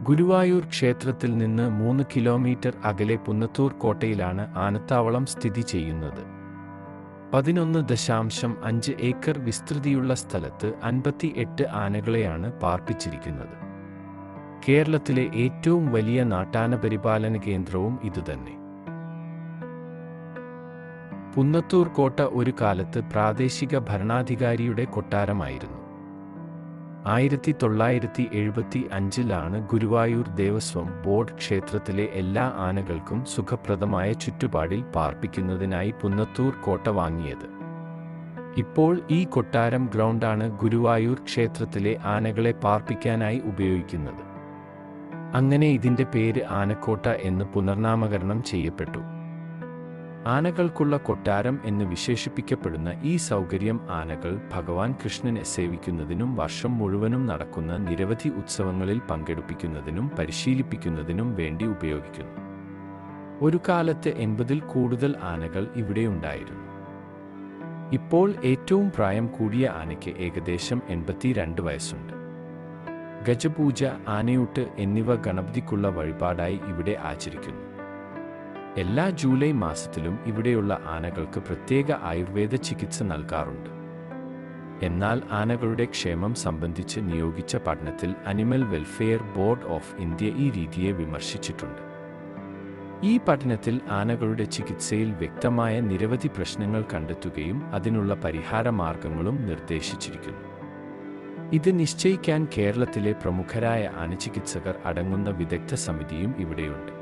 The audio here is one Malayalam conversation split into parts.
ഗുരുവായൂർ ക്ഷേത്രത്തിൽ നിന്ന് 3 കിലോമീറ്റർ അകലെ പുന്നത്തൂർ കോട്ടയിലാണ് ആനത്താവളം സ്ഥിതി ചെയ്യുന്നത്. 11.5 ഏക്കർ വിസ്തൃതിയുള്ള സ്ഥലത്ത് 58 ആനകളെയാണ് പാർപ്പിച്ചിരിക്കുന്നത്. കേരളത്തിലെ ഏറ്റവും വലിയ നാട്ടാന പരിപാലന കേന്ദ്രവും ഇതുതന്നെ. പുന്നത്തൂർ കോട്ട ഒരു കാലത്ത് പ്രാദേശിക ഭരണാധികാരിയുടെ കൊട്ടാരമായിരുന്നു. 1975-ലാണ് ഗുരുവായൂർ ദേവസ്വം ബോർഡ് ക്ഷേത്രത്തിലെ എല്ലാ ആനകൾക്കും സുഖപ്രദമായ ചുറ്റുപാടിൽ പാർപ്പിക്കുന്നതിനായി പുന്നത്തൂർ കോട്ട വാങ്ങിയത്. ഇപ്പോൾ ഈ കൊട്ടാരം ഗ്രൗണ്ടാണ് ഗുരുവായൂർ ക്ഷേത്രത്തിലെ ആനകളെ പാർപ്പിക്കാനായി ഉപയോഗിക്കുന്നത്. അങ്ങനെ ഇതിൻ്റെ പേര് ആനക്കോട്ട എന്ന് പുനർനാമകരണം ചെയ്യപ്പെട്ടു. ആനകൾക്കുള്ള കൊട്ടാരം എന്ന് വിശേഷിപ്പിക്കപ്പെടുന്ന ഈ സൗകര്യം ആനകൾ ഭഗവാൻ കൃഷ്ണനെ സേവിക്കുന്നതിനും വർഷം മുഴുവനും നടക്കുന്ന നിരവധി ഉത്സവങ്ങളിൽ പങ്കെടുപ്പിക്കുന്നതിനും പരിശീലിപ്പിക്കുന്നതിനും വേണ്ടി ഉപയോഗിക്കുന്നു. ഒരു കാലത്ത് 80-ൽ കൂടുതൽ ആനകൾ ഇവിടെയുണ്ടായിരുന്നു. ഇപ്പോൾ ഏറ്റവും പ്രായം കൂടിയ ആനയ്ക്ക് ഏകദേശം 82 വയസ്സുണ്ട്. ഗജപൂജ, ആനയൂട്ട് എന്നിവ ഗണപതിക്കുള്ള വഴിപാടായി ഇവിടെ ആചരിക്കുന്നു. എല്ലാ ജൂലൈ മാസത്തിലും ഇവിടെയുള്ള ആനകൾക്ക് പ്രത്യേക ആയുർവേദ ചികിത്സ നൽകാറുണ്ട്. എന്നാൽ ആനകളുടെ ക്ഷേമം സംബന്ധിച്ച് നിയോഗിച്ച പഠനത്തിൽ animal welfare board of India ഈ രീതിയെ വിമർശിച്ചിട്ടുണ്ട്. ഈ പഠനത്തിൽ ആനകളുടെ ചികിത്സയിൽ വ്യക്തമായ നിരവധി പ്രശ്നങ്ങൾ കണ്ടെത്തുകയും അതിനുള്ള പരിഹാര മാർഗങ്ങളും നിർദ്ദേശിച്ചിരിക്കുന്നു. ഇത് നിശ്ചയിക്കാൻ കേരളത്തിലെ പ്രമുഖരായ ആനചികിത്സകർ അടങ്ങുന്ന വിദഗ്ധ സമിതിയും ഇവിടെയുണ്ട്.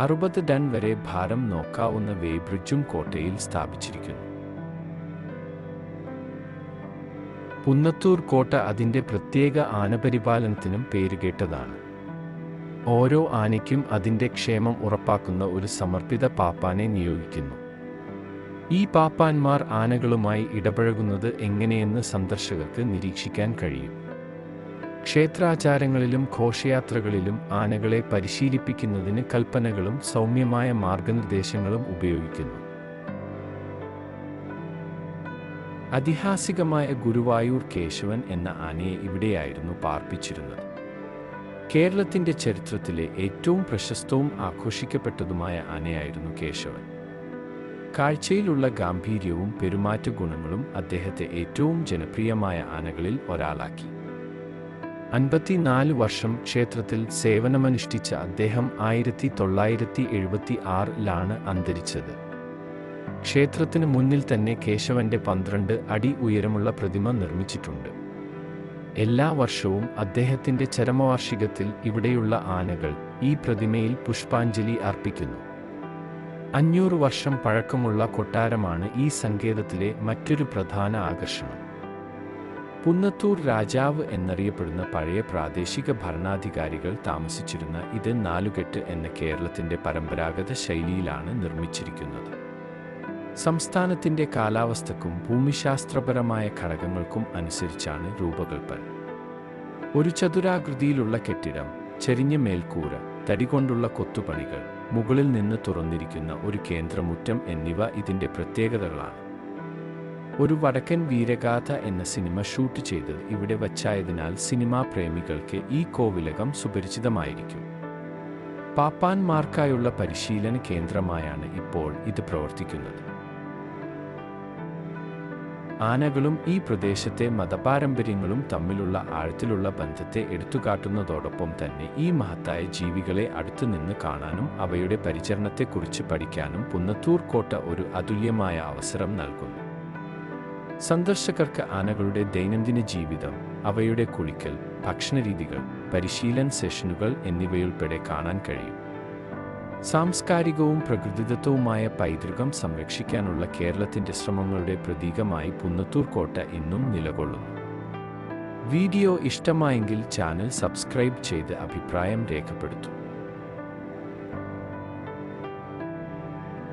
60 ടൺ വരെ ഭാരം നോക്കാവുന്ന വെയ്ബ്രിഡ്ജും കോട്ടയിൽ സ്ഥാപിച്ചിരിക്കുന്നു. പുന്നത്തൂർ കോട്ട അതിൻ്റെ പ്രത്യേക ആനപരിപാലനത്തിനും പേരുകേട്ടതാണ്. ഓരോ ആനയ്ക്കും അതിൻ്റെ ക്ഷേമം ഉറപ്പാക്കുന്ന ഒരു സമർപ്പിത പാപ്പാനെ നിയോഗിക്കുന്നു. ഈ പാപ്പാന്മാർ ആനകളുമായി ഇടപഴകുന്നത് എങ്ങനെയെന്ന് സന്ദർശകർക്ക് നിരീക്ഷിക്കാൻ കഴിയും. ക്ഷേത്രാചാരങ്ങളിലും ഘോഷയാത്രകളിലും ആനകളെ പരിശീലിപ്പിക്കുന്നതിന് കൽപ്പനകളും സൗമ്യമായ മാർഗനിർദ്ദേശങ്ങളും ഉപയോഗിക്കുന്നു. ഐതിഹാസികമായ ഗുരുവായൂർ കേശവൻ എന്ന ആനയെ ഇവിടെയായിരുന്നു പാർപ്പിച്ചിരുന്നത്. കേരളത്തിൻ്റെ ചരിത്രത്തിലെ ഏറ്റവും പ്രശസ്തവും ആഘോഷിക്കപ്പെട്ടതുമായ ആനയായിരുന്നു കേശവൻ. കാഴ്ചയിലുള്ള ഗാംഭീര്യവും പെരുമാറ്റ ഗുണങ്ങളും അദ്ദേഹത്തെ ഏറ്റവും ജനപ്രിയമായ ആനകളിൽ ഒരാളാക്കി. 54 വർഷം ക്ഷേത്രത്തിൽ സേവനമനുഷ്ഠിച്ച അദ്ദേഹം 1976-ലാണ് അന്തരിച്ചത്. ക്ഷേത്രത്തിന് മുന്നിൽ തന്നെ കേശവന്റെ 12 അടി ഉയരമുള്ള പ്രതിമ നിർമ്മിച്ചിട്ടുണ്ട്. എല്ലാ വർഷവും അദ്ദേഹത്തിൻ്റെ ചരമവാർഷികത്തിൽ ഇവിടെയുള്ള ആനകൾ ഈ പ്രതിമയിൽ പുഷ്പാഞ്ജലി അർപ്പിക്കുന്നു. 500 വർഷം പഴക്കമുള്ള കൊട്ടാരമാണ് ഈ സങ്കേതത്തിലെ മറ്റൊരു പ്രധാന ആകർഷണം. പുന്നത്തൂർ രാജാവ് എന്നറിയപ്പെടുന്ന പഴയ പ്രാദേശിക ഭരണാധികാരികൾ താമസിച്ചിരുന്ന ഇത് നാലുകെട്ട് എന്ന കേരളത്തിൻ്റെ പരമ്പരാഗത ശൈലിയിലാണ് നിർമ്മിച്ചിരിക്കുന്നത്. സംസ്ഥാനത്തിൻ്റെ കാലാവസ്ഥക്കും ഭൂമിശാസ്ത്രപരമായ ഘടകങ്ങൾക്കും അനുസരിച്ചാണ് രൂപകൽപ്പന. ഒരു ചതുരാകൃതിയിലുള്ള കെട്ടിടം, ചെരിഞ്ഞ മേൽക്കൂര, തടികൊണ്ടുള്ള കൊത്തുപണികൾ, മുകളിൽ നിന്ന് തുറന്നിരിക്കുന്ന ഒരു കേന്ദ്രമുറ്റം എന്നിവ ഇതിൻ്റെ പ്രത്യേകതകളാണ്. ഒരു വടക്കൻ വീരഗാഥ എന്ന സിനിമ ഷൂട്ട് ചെയ്തത് ഇവിടെ വച്ചായതിനാൽ സിനിമാ പ്രേമികൾക്ക് ഈ കോവിലകം സുപരിചിതമായിരിക്കും. പാപ്പാന്മാർക്കായുള്ള പരിശീലന കേന്ദ്രമായാണ് ഇപ്പോൾ ഇത് പ്രവർത്തിക്കുന്നത്. ആനകളും ഈ പ്രദേശത്തെ മതപാരമ്പര്യങ്ങളും തമ്മിലുള്ള ആഴത്തിലുള്ള ബന്ധത്തെ എടുത്തുകാട്ടുന്നതോടൊപ്പം തന്നെ ഈ മഹത്തായ ജീവികളെ അടുത്തുനിന്ന് കാണാനും അവയുടെ പരിചരണത്തെക്കുറിച്ച് പഠിക്കാനും പുന്നത്തൂർ കോട്ട ഒരു അതുല്യമായ അവസരം നൽകുന്നു. സന്ദർശകർക്ക് ആനകളുടെ ദൈനംദിന ജീവിതം, അവയുടെ കുളിക്കൽ, ഭക്ഷണരീതികൾ, പരിശീലന സെഷനുകൾ എന്നിവയുൾപ്പെടെ കാണാൻ കഴിയും. സാംസ്കാരികവും പ്രകൃതിദത്തവുമായ പൈതൃകം സംരക്ഷിക്കാനുള്ള കേരളത്തിൻ്റെ ശ്രമങ്ങളുടെ പ്രതീകമായി പുന്നത്തൂർ കോട്ട ഇന്നും നിലകൊള്ളുന്നു. വീഡിയോ ഇഷ്ടമായെങ്കിൽ ചാനൽ സബ്സ്ക്രൈബ് ചെയ്ത് അഭിപ്രായം രേഖപ്പെടുത്തൂ.